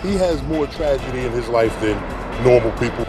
he has more tragedy in his life than normal people.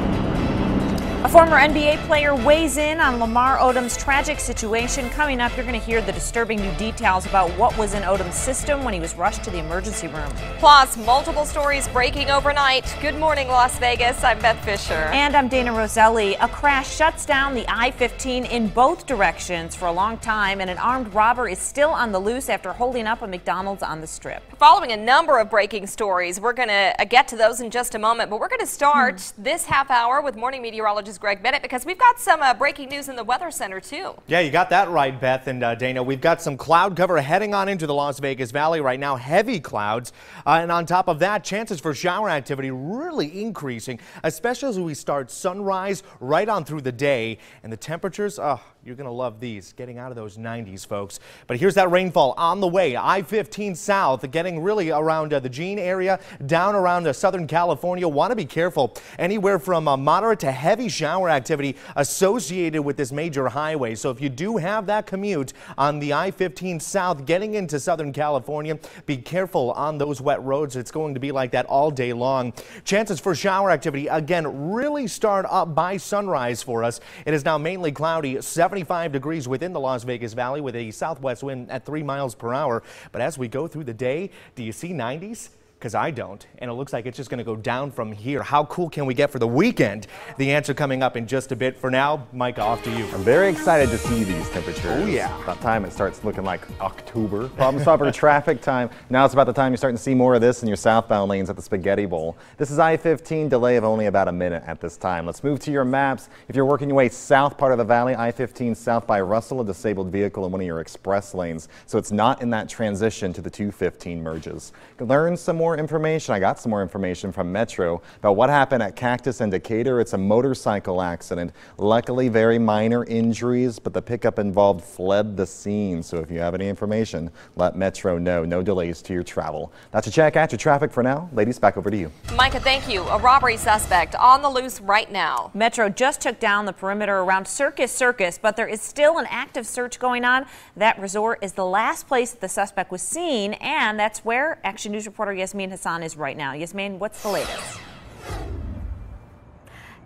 A former NBA player weighs in on Lamar Odom's tragic situation. Coming up, you're going to hear the disturbing new details about what was in Odom's system when he was rushed to the emergency room. Plus, multiple stories breaking overnight. Good morning, Las Vegas. I'm Beth Fisher. And I'm Dana Roselli. A crash shuts down the I-15 in both directions for a long time, and an armed robber is still on the loose after holding up a McDonald's on the Strip. Following a number of breaking stories, we're going to get to those in just a moment, but we're going to start this half hour with morning meteorologist Greg Bennett, because we've got some breaking news in the Weather Center, too. Yeah, you got that right, Beth and Dana. We've got some cloud cover heading on into the Las Vegas Valley right now, heavy clouds. And on top of that, chances for shower activity really increasing, especially as we start sunrise right on through the day. And the temperatures, you're going to love these, getting out of those 90s, folks. But here's that rainfall on the way. I-15 south, getting really around the Jean area, down around Southern California. Want to be careful. Anywhere from moderate to heavy shower activity associated with this major highway. So if you do have that commute on the I-15 south getting into Southern California, be careful on those wet roads. It's going to be like that all day long. Chances for shower activity, again, really start up by sunrise for us. It is now mainly cloudy, 75 degrees within the Las Vegas Valley with a southwest wind at 3 miles per hour. But as we go through the day, do you see 90s? Because I don't, and it looks like it's just going to go down from here. How cool can we get for the weekend? The answer coming up in just a bit. For now, Micah, off to you. I'm very excited to see these temperatures. Oh, yeah. About time it starts looking like October. Problem solver traffic time. Now it's about the time you're starting to see more of this in your southbound lanes at the Spaghetti Bowl. This is I-15, delay of only about a minute at this time. Let's move to your maps. If you're working your way south part of the valley, I-15 south by Russell, a disabled vehicle in one of your express lanes. So it's not in that transition to the 215 merges. Learn some more information. I got some more information from Metro about what happened at Cactus and Decatur. It's a motorcycle accident. Luckily, very minor injuries, but the pickup involved fled the scene. So if you have any information, let Metro know. No delays to your travel. That's a check at your traffic for now. Ladies, back over to you. Micah, thank you. A robbery suspect on the loose right now. Metro just took down the perimeter around Circus, but there is still an active search going on. That resort is the last place that the suspect was seen, and that's where Action News reporter Yasmin Hassan is right now. Yasmin, what's the latest?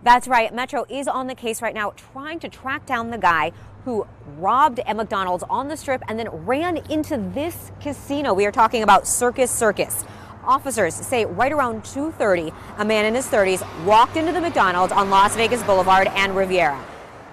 That's right. Metro is on the case right now, trying to track down the guy who robbed a McDonald's on the Strip and then ran into this casino. We are talking about Circus. Officers say right around 2:30, a man in his 30s walked into the McDonald's on Las Vegas Boulevard and Riviera.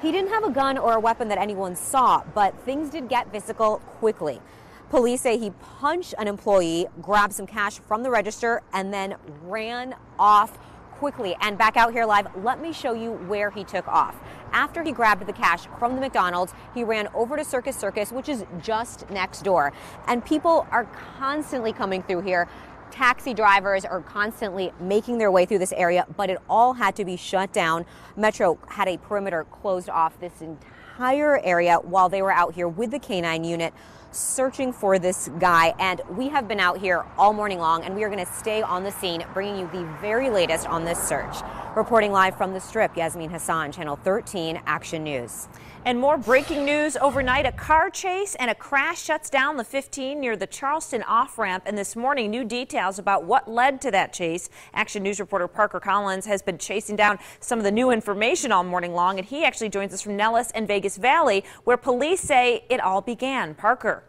He didn't have a gun or a weapon that anyone saw, but things did get physical quickly. Police say he punched an employee, grabbed some cash from the register, and then ran off quickly. And back out here live, let me show you where he took off. After he grabbed the cash from the McDonald's, he ran over to Circus, which is just next door. And people are constantly coming through here. Taxi drivers are constantly making their way through this area, but it all had to be shut down. Metro had a perimeter closed off this entire area while they were out here with the K-9 unit searching for this guy. And we have been out here all morning long, and we are going to stay on the scene, bringing you the very latest on this search. Reporting live from the Strip, Yasmin Hassan, Channel 13 Action News. And more breaking news overnight. A car chase and a crash shuts down the 15 near the Charleston off-ramp. And this morning, new details about what led to that chase. Action News reporter Parker Collins has been chasing down some of the new information all morning long. And he actually joins us from Nellis and Vegas Valley, where police say it all began. Parker.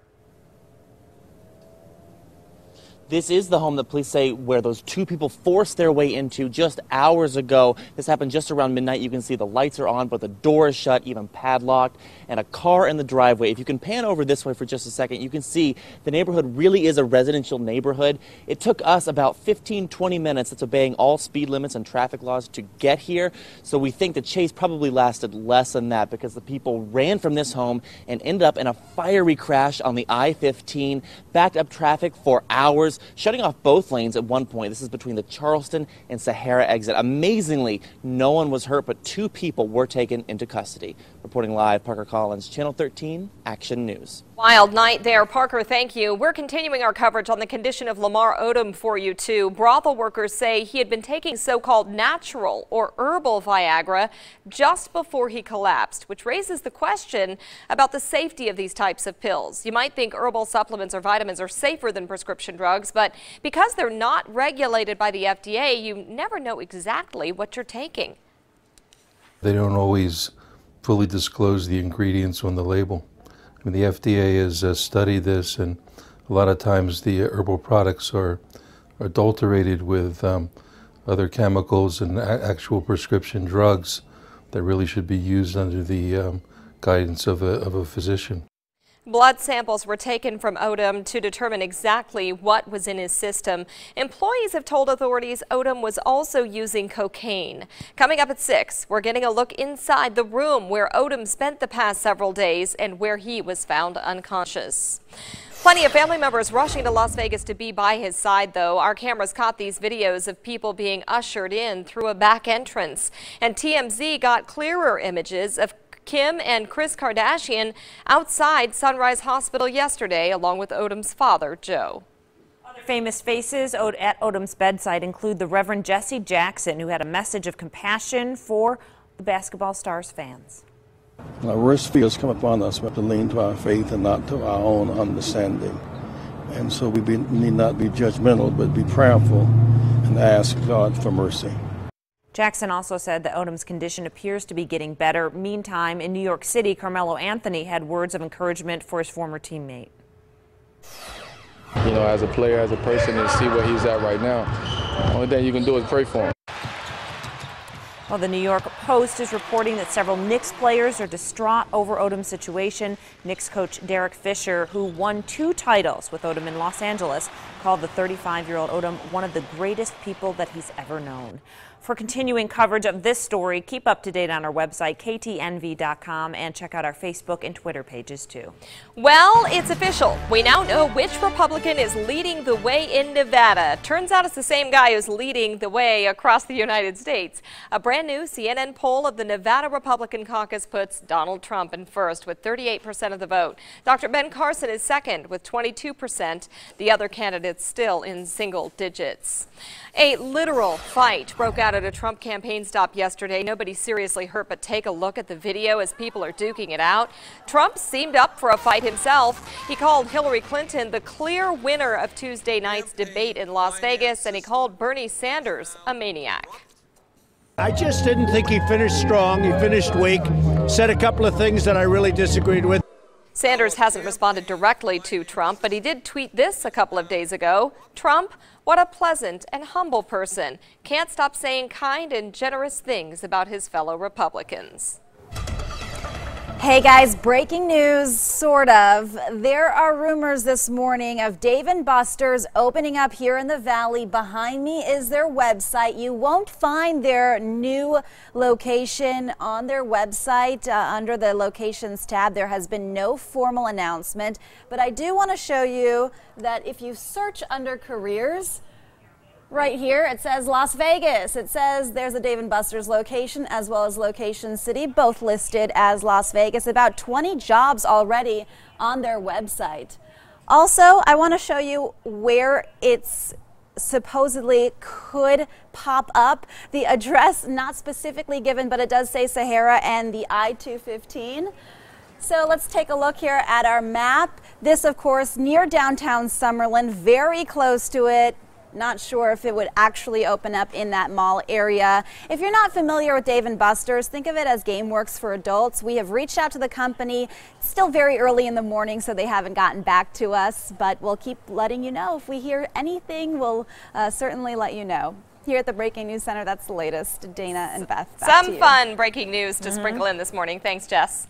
This is the home that police say where those two people forced their way into just hours ago. This happened just around midnight. You can see the lights are on, but the door is shut, even padlocked, and a car in the driveway. If you can pan over this way for just a second, you can see the neighborhood really is a residential neighborhood. It took us about 15-20 minutes. That's obeying all speed limits and traffic laws to get here. So we think the chase probably lasted less than that because the people ran from this home and ended up in a fiery crash on the I-15, backed up traffic for hours, shutting off both lanes at one point. This is between the Charleston and Sahara exit. Amazingly, no one was hurt, but two people were taken into custody. Reporting live, Parker Collins, Channel 13 Action News. Wild night there, Parker. Thank you. We're continuing our coverage on the condition of Lamar Odom for you, too. Brothel workers say he had been taking so-called natural or herbal Viagra just before he collapsed, which raises the question about the safety of these types of pills. You might think herbal supplements or vitamins are safer than prescription drugs, but because they're not regulated by the FDA, you never know exactly what you're taking. They don't always fully disclose the ingredients on the label. I mean, the FDA has studied this, and a lot of times the herbal products are adulterated with other chemicals and actual prescription drugs that really should be used under the guidance of a physician. Blood samples were taken from Odom to determine exactly what was in his system. Employees have told authorities Odom was also using cocaine. Coming up at 6, we're getting a look inside the room where Odom spent the past several days and where he was found unconscious. Plenty of family members rushing to Las Vegas to be by his side, though. Our cameras caught these videos of people being ushered in through a back entrance. And TMZ got clearer images of Kim and Kris Kardashian outside Sunrise Hospital yesterday, along with Odom's father, Joe. Other famous faces at Odom's bedside include the Reverend Jesse Jackson, who had a message of compassion for the basketball star's fans. When our worst fears come upon us, we have to lean to our faith and not to our own understanding. And so we need not be judgmental, but be prayerful and ask God for mercy. Jackson also said that Odom's condition appears to be getting better. Meantime, in New York City, Carmelo Anthony had words of encouragement for his former teammate. You know, as a player, as a person, and see where he's at right now, the only thing you can do is pray for him. Well, the New York Post is reporting that several Knicks players are distraught over Odom's situation. Knicks coach Derek Fisher, who won 2 titles with Odom in Los Angeles, called the 35-year-old Odom one of the greatest people that he's ever known. For continuing coverage of this story, keep up to date on our website, KTNV.com, and check out our Facebook and Twitter pages, too. Well, it's official. We now know which Republican is leading the way in Nevada. Turns out it's the same guy who's leading the way across the United States. A brand new CNN poll of the Nevada Republican caucus puts Donald Trump in first with 38% of the vote. Dr. Ben Carson is second with 22%. The other candidates still in single digits. A literal fight broke out at a Trump campaign stop yesterday. Nobody seriously hurt, but take a look at the video as people are duking it out. Trump seemed up for a fight himself. He called Hillary Clinton the clear winner of Tuesday night's debate in Las Vegas, and he called Bernie Sanders a maniac. I just didn't think he finished strong. He finished weak, said a couple of things that I really disagreed with. Sanders hasn't responded directly to Trump, but he did tweet this a couple of days ago. Trump, what a pleasant and humble person. Can't stop saying kind and generous things about his fellow Republicans. Hey guys, breaking news, sort of. There are rumors this morning of Dave & Buster's opening up here in the Valley. Behind me is their website. You won't find their new location on their website under the locations tab. There has been no formal announcement, but I do want to show you that if you search under careers, right here, it says Las Vegas. It says there's a Dave & Buster's location as well as Location City, both listed as Las Vegas. About 20 jobs already on their website. Also, I want to show you where it's supposedly could pop up. The address not specifically given, but it does say Sahara and the I-215. So let's take a look here at our map. This, of course, near downtown Summerlin, very close to it. Not sure if it would actually open up in that mall area. If you're not familiar with Dave & Buster's, think of it as GameWorks for adults. We have reached out to the company. It's still very early in the morning, so they haven't gotten back to us, but we'll keep letting you know. If we hear anything, we'll certainly let you know. Here at the Breaking News Center, that's the latest. Dana and Beth, back to you. Some fun breaking news to sprinkle in this morning. Thanks, Jess.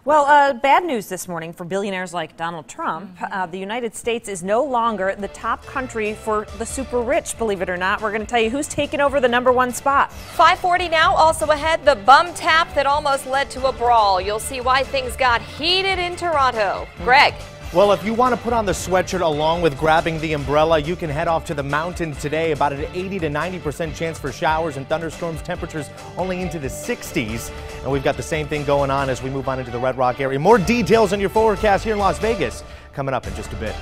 Well, bad news this morning for billionaires like Donald Trump. The United States is no longer the top country for the super rich, believe it or not. We're going to tell you who's taken over the #1 spot. 5:40 now, also ahead, the bum tap that almost led to a brawl. You'll see why things got heated in Toronto. Greg. Well, if you want to put on the sweatshirt along with grabbing the umbrella, you can head off to the mountains today. About an 80 to 90% chance for showers and thunderstorms. Temperatures only into the 60s. And we've got the same thing going on as we move on into the Red Rock area. More details on your forecast here in Las Vegas coming up in just a bit.